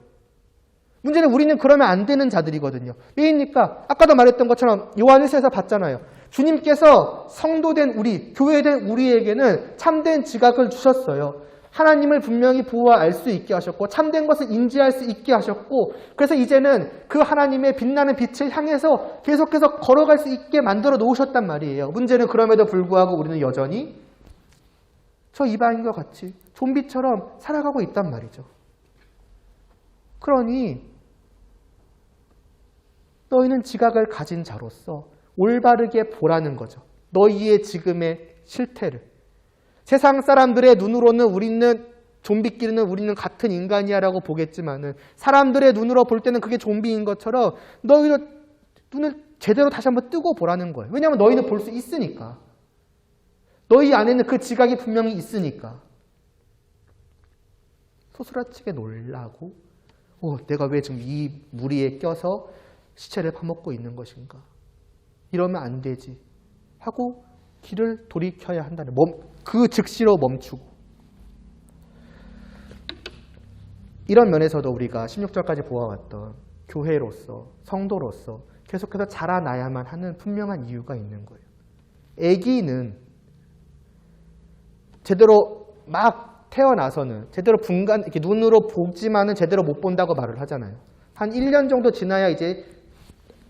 Speaker 1: 문제는 우리는 그러면 안 되는 자들이거든요. 왜입니까? 아까도 말했던 것처럼 요한 1서에서 봤잖아요. 주님께서 성도된 우리, 교회된 우리에게는 참된 지각을 주셨어요. 하나님을 분명히 보아 알 수 있게 하셨고 참된 것을 인지할 수 있게 하셨고 그래서 이제는 그 하나님의 빛나는 빛을 향해서 계속해서 걸어갈 수 있게 만들어 놓으셨단 말이에요. 문제는 그럼에도 불구하고 우리는 여전히 저 이방인과 같이 좀비처럼 살아가고 있단 말이죠. 그러니 너희는 지각을 가진 자로서 올바르게 보라는 거죠. 너희의 지금의 실태를. 세상 사람들의 눈으로는 우리는 좀비끼리는 우리는 같은 인간이야라고 보겠지만은 사람들의 눈으로 볼 때는 그게 좀비인 것처럼 너희는 눈을 제대로 다시 한번 뜨고 보라는 거예요. 왜냐하면 너희는 볼 수 있으니까. 너희 안에는 그 지각이 분명히 있으니까. 소스라치게 놀라고 내가 왜 지금 이 무리에 껴서 시체를 파먹고 있는 것인가. 이러면 안 되지 하고 길을 돌이켜야 한다는 그 즉시로 멈추고 이런 면에서도 우리가 16절까지 보아왔던 교회로서 성도로서 계속해서 자라나야만 하는 분명한 이유가 있는 거예요. 아기는 제대로 막 태어나서는 제대로 이렇게 눈으로 보지만은 제대로 못 본다고 말을 하잖아요. 한 1년 정도 지나야 이제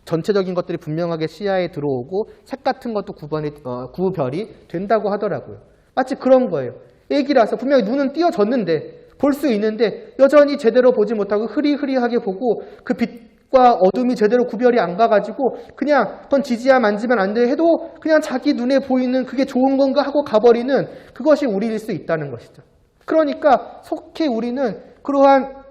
Speaker 1: 전체적인 것들이 분명하게 시야에 들어오고 색 같은 것도 구별이 된다고 하더라고요. 마치 그런 거예요. 애기라서 분명히 눈은 띄어졌는데 볼 수 있는데 여전히 제대로 보지 못하고 흐리흐리하게 보고 그 빛과 어둠이 제대로 구별이 안 가가지고 그냥 그건 지지야 만지면 안 돼 해도 그냥 자기 눈에 보이는 그게 좋은 건가 하고 가버리는 그것이 우리일 수 있다는 것이죠. 그러니까 속히 우리는 그러한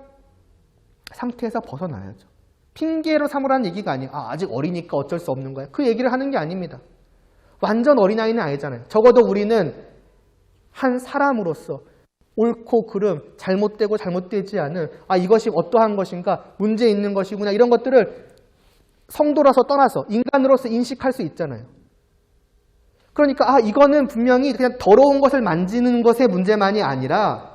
Speaker 1: 상태에서 벗어나야죠. 핑계로 삼으라는 얘기가 아니에요. 아직 어리니까 어쩔 수 없는 거야. 그 얘기를 하는 게 아닙니다. 완전 어린아이는 아니잖아요. 적어도 우리는 한 사람으로서 옳고 그름, 잘못되고 잘못되지 않은 이것이 어떠한 것인가, 문제 있는 것이구나 이런 것들을 성도라서 떠나서 인간으로서 인식할 수 있잖아요. 그러니까 이거는 분명히 그냥 더러운 것을 만지는 것의 문제만이 아니라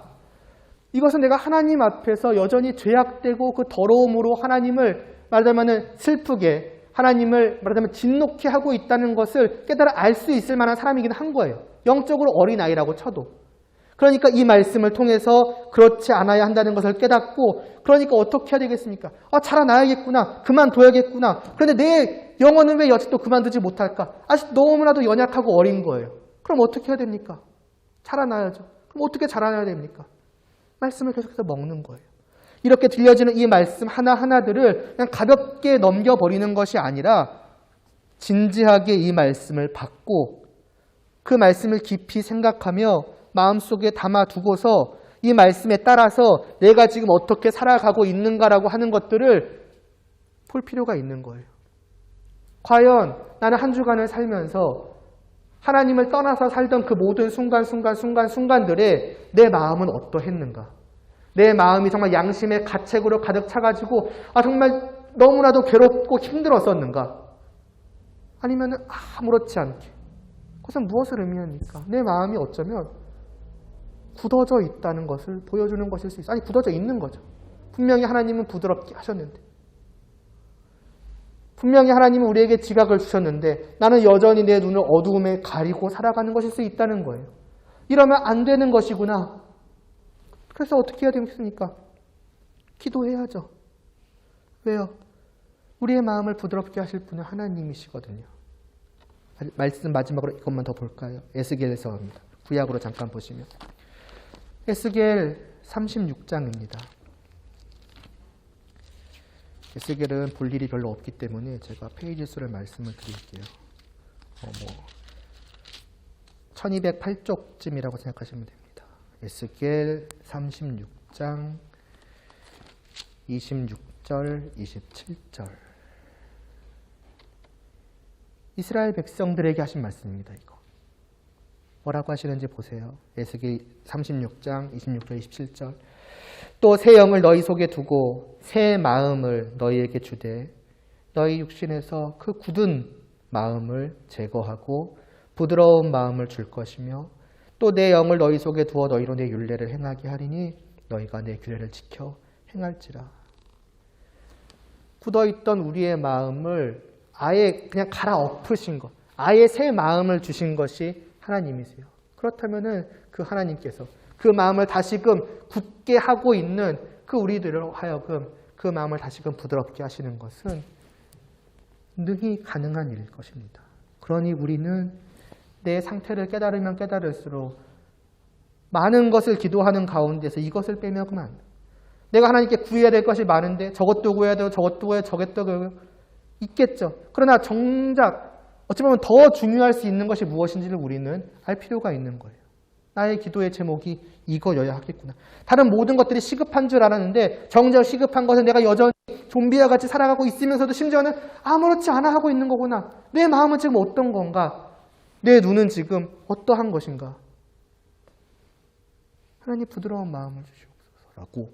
Speaker 2: 이것은 내가 하나님 앞에서 여전히 죄악되고 그 더러움으로 하나님을 말하자면 슬프게, 하나님을 말하자면 진노케 하고 있다는 것을 깨달아 알 수 있을 만한 사람이긴 한 거예요. 영적으로 어린아이라고 쳐도. 그러니까 이 말씀을 통해서 그렇지 않아야 한다는 것을 깨닫고, 그러니까 어떻게 해야 되겠습니까? 자라나야겠구나. 그만둬야겠구나. 그런데 내 영혼은 왜 여지도 그만두지 못할까? 아직 너무나도 연약하고 어린 거예요. 그럼 어떻게 해야 됩니까? 자라나야죠. 그럼 어떻게 자라나야 됩니까? 말씀을 계속해서 먹는 거예요. 이렇게 들려지는 이 말씀 하나하나들을 그냥 가볍게 넘겨버리는 것이 아니라 진지하게 이 말씀을 받고 그 말씀을 깊이 생각하며 마음속에 담아두고서 이 말씀에 따라서 내가 지금 어떻게 살아가고 있는가라고 하는 것들을 볼 필요가 있는 거예요. 과연 나는 한 주간을 살면서 하나님을 떠나서 살던 그 모든 순간들에 내 마음은 어떠했는가? 내 마음이 정말 양심의 가책으로 가득 차가지고 정말 너무나도 괴롭고 힘들었었는가? 아니면 아무렇지 않게. 그것은 무엇을 의미합니까? 내 마음이 어쩌면 굳어져 있다는 것을 보여주는 것일 수 있어요. 아니, 굳어져 있는 거죠. 분명히 하나님은 부드럽게 하셨는데, 분명히 하나님은 우리에게 지각을 주셨는데 나는 여전히 내 눈을 어두움에 가리고 살아가는 것일 수 있다는 거예요. 이러면 안 되는 것이구나. 그래서 어떻게 해야 되겠습니까? 기도해야죠. 왜요? 우리의 마음을 부드럽게 하실 분은 하나님이시거든요. 말씀 마지막으로 이것만 더 볼까요? 에스겔서입니다. 구약으로 잠깐 보시면 에스겔 36장입니다. 에스겔은 볼 일이 별로 없기 때문에 제가 페이지 수를 말씀을 드릴게요. 1208쪽쯤이라고 생각하시면 됩니다. 에스겔 36장 26절, 27절. 이스라엘 백성들에게 하신 말씀입니다. 이거. 뭐라고 하시는지 보세요. 에스겔 36장 26절, 27절. 또 새 영을 너희 속에 두고 새 마음을 너희에게 주되 너희 육신에서 그 굳은 마음을 제거하고 부드러운 마음을 줄 것이며 또 내 영을 너희 속에 두어 너희로 내 율례를 행하게 하리니 너희가 내 규례를 지켜 행할지라. 굳어있던 우리의 마음을 아예 그냥 갈아엎으신 것, 아예 새 마음을 주신 것이 하나님이세요. 그렇다면은 그 하나님께서 그 마음을 다시금 굳게 하고 있는 그 우리들을 하여금 그 마음을 다시금 부드럽게 하시는 것은 능히 가능한 일일 것입니다. 그러니 우리는 내 상태를 깨달으면 깨달을수록 많은 것을 기도하는 가운데서 이것을 빼먹으면 안 돼. 내가 하나님께 구해야 될 것이 많은데 저것도 구해야 되고 저것도 구해야 저것도 구해야 있겠죠. 그러나 정작 어찌 보면 더 중요할 수 있는 것이 무엇인지를 우리는 알 필요가 있는 거예요. 나의 기도의 제목이 이거여야 하겠구나. 다른 모든 것들이 시급한 줄 알았는데 정작 시급한 것은 내가 여전히 좀비와 같이 살아가고 있으면서도 심지어는 아무렇지 않아 하고 있는 거구나. 내 마음은 지금 어떤 건가? 내 눈은 지금 어떠한 것인가? 하나님 부드러운 마음을 주시옵소서라고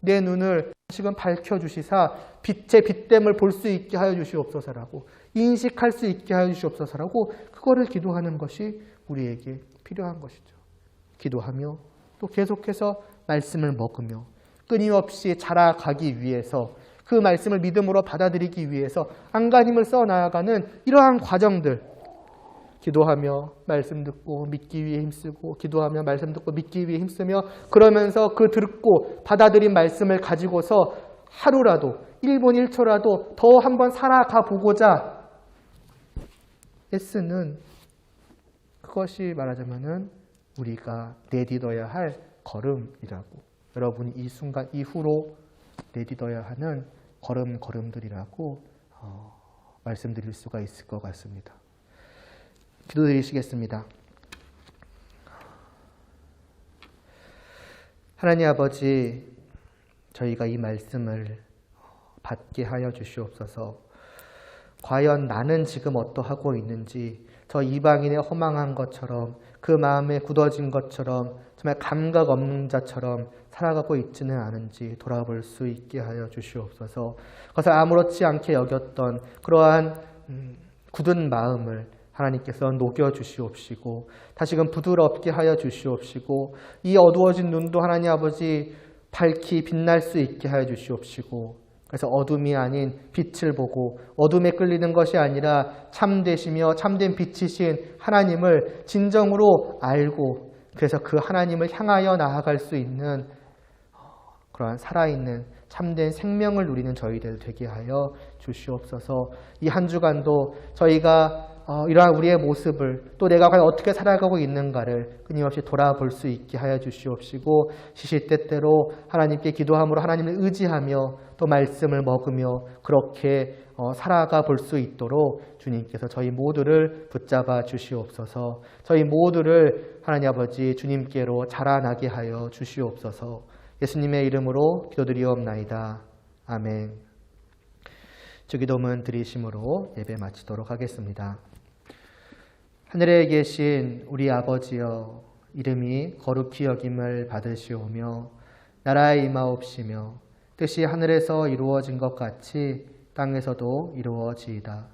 Speaker 2: 내 눈을 지금 밝혀주시사 빛의 빛됨을 볼 수 있게 하여 주시옵소서라고 인식할 수 있게 하여 주시옵소서라고 그거를 기도하는 것이 우리에게 필요한 것이죠. 기도하며 또 계속해서 말씀을 먹으며 끊임없이 자라가기 위해서 그 말씀을 믿음으로 받아들이기 위해서 안간힘을 써나가는 이러한 과정들, 기도하며 말씀 듣고 믿기 위해 힘쓰고 기도하며 말씀 듣고 믿기 위해 힘쓰며 그러면서 그 듣고 받아들인 말씀을 가지고서 하루라도 1분 1초라도 더 한번 살아가 보고자 애쓰는 그것이 말하자면은 우리가 내딛어야 할 걸음이라고, 여러분이 이 순간 이후로 내딛어야 하는 걸음들이라고 말씀드릴 수가 있을 것 같습니다. 기도드리시겠습니다. 하나님 아버지, 저희가 이 말씀을 받게 하여 주시옵소서. 과연 나는 지금 어떠하고 있는지 저 이방인의 허망한 것처럼 그 마음에 굳어진 것처럼 정말 감각 없는 자처럼 살아가고 있지는 않은지 돌아볼 수 있게 하여 주시옵소서. 그것을 아무렇지 않게 여겼던 그러한 굳은 마음을 하나님께서 녹여 주시옵시고 다시금 부드럽게 하여 주시옵시고 이 어두워진 눈도 하나님 아버지 밝히 빛날 수 있게 하여 주시옵시고 그래서 어둠이 아닌 빛을 보고 어둠에 끌리는 것이 아니라 참되시며 참된 빛이신 하나님을 진정으로 알고 그래서 그 하나님을 향하여 나아갈 수 있는 그러한 살아있는 참된 생명을 누리는 저희들 되게 하여 주시옵소서. 이 한 주간도 저희가 이러한 우리의 모습을 또 내가 과연 어떻게 살아가고 있는가를 끊임없이 돌아볼 수 있게 하여 주시옵시고 시시때때로 하나님께 기도함으로 하나님을 의지하며 또 말씀을 먹으며 그렇게 살아가 볼 수 있도록 주님께서 저희 모두를 붙잡아 주시옵소서. 저희 모두를 하나님 아버지 주님께로 자라나게 하여 주시옵소서. 예수님의 이름으로 기도드리옵나이다. 아멘. 주기도문 드리심으로 예배 마치도록 하겠습니다. 하늘에 계신 우리 아버지여 이름이 거룩히 여김을 받으시오며 나라의 임하옵시며 뜻이 하늘에서 이루어진 것 같이 땅에서도 이루어지이다.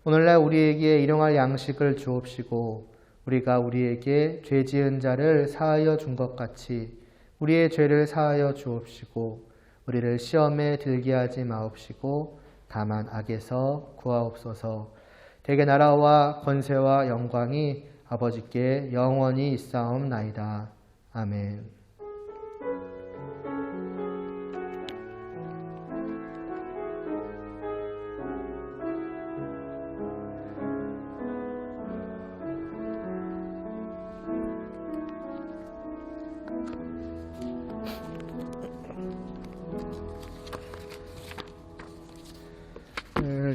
Speaker 2: 오늘날 우리에게 일용할 양식을 주옵시고 우리가 우리에게 죄 지은 자를 사하여 준 것 같이 우리의 죄를 사하여 주옵시고 우리를 시험에 들게 하지 마옵시고 다만 악에서 구하옵소서. 대개 나라와 권세와 영광이 아버지께 영원히 있사옵나이다. 아멘.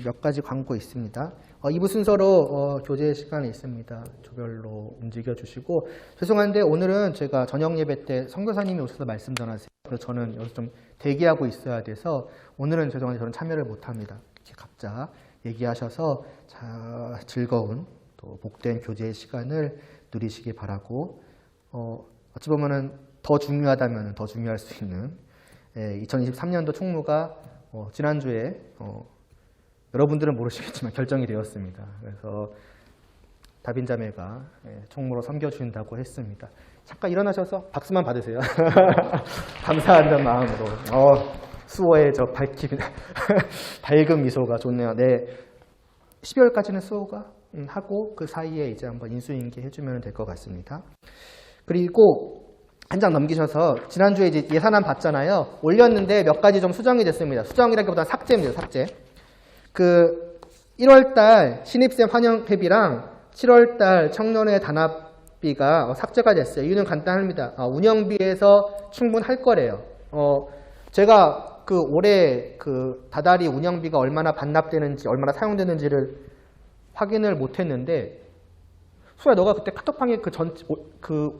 Speaker 2: 몇 가지 광고 있습니다. 2부 순서로 교제 시간이 있습니다. 조별로 움직여 주시고 죄송한데 오늘은 제가 저녁 예배 때 선교사님이 오셔서 말씀 전하세요. 그래서 저는 여기서 좀 대기하고 있어야 돼서 오늘은 죄송한데 저는 참여를 못합니다. 이렇게 각자 얘기하셔서 즐거운 또 복된 교제의 시간을 누리시기 바라고 어찌 보면은 더 중요하다면 더 중요할 수 있는 2023년도 총무가 지난주에 여러분들은 모르시겠지만 결정이 되었습니다. 그래서 다빈자매가 총무로 섬겨주신다고 했습니다. 잠깐 일어나셔서 박수만 받으세요. 감사한다는 마음으로. 수호의 저 밝은 미소가 좋네요. 네, 12월까지는 수호가 하고 그 사이에 이제 한번 인수인계 해주면 될 것 같습니다. 그리고 한 장 넘기셔서 지난주에 이제 예산안 봤잖아요. 올렸는데 몇 가지 좀 수정이 됐습니다. 수정이라기보다는 삭제입니다. 삭제. 1월달 신입생 환영회비랑 7월달 청년회 단합비가 삭제가 됐어요. 이유는 간단합니다. 운영비에서 충분할 거래요. 제가 올해 다달이 운영비가 얼마나 반납되는지, 얼마나 사용되는지를 확인을 못 했는데, 수야, 너가 그때 카톡방에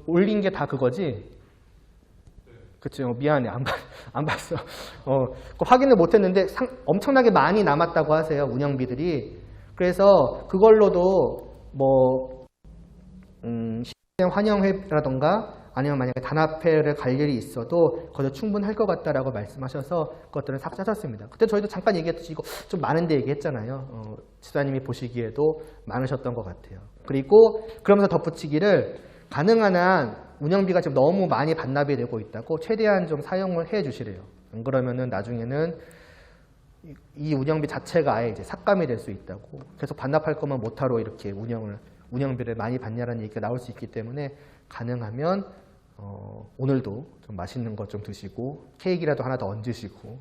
Speaker 2: 올린 게 다 그거지? 그치, 미안해. 안 봤어. 확인을 못 했는데 엄청나게 많이 남았다고 하세요, 운영비들이. 그래서 그걸로도 신입생 환영회라던가 아니면 만약에 단합회를 갈 일이 있어도 거기서 충분할 것 같다라고 말씀하셔서 그것들은 삭제하셨습니다. 그때 저희도 잠깐 얘기했듯이 이거 좀 많은데 얘기했잖아요. 지사님이 보시기에도 많으셨던 것 같아요. 그리고 그러면서 덧붙이기를 가능한 한 운영비가 지금 너무 많이 반납이 되고 있다고 최대한 좀 사용을 해 주시래요. 안 그러면은 나중에는 이 운영비 자체가 아예 이제 삭감이 될 수 있다고. 계속 반납할 거면 못하러 이렇게 운영비를 많이 받냐라는 얘기가 나올 수 있기 때문에 가능하면 오늘도 좀 맛있는 것 좀 드시고 케이크라도 하나 더 얹으시고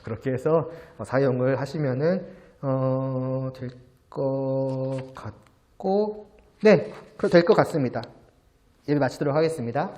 Speaker 2: 그렇게 해서 사용을 하시면은 될 것 같고 네, 될 것 같습니다. 예배 마치도록 하겠습니다.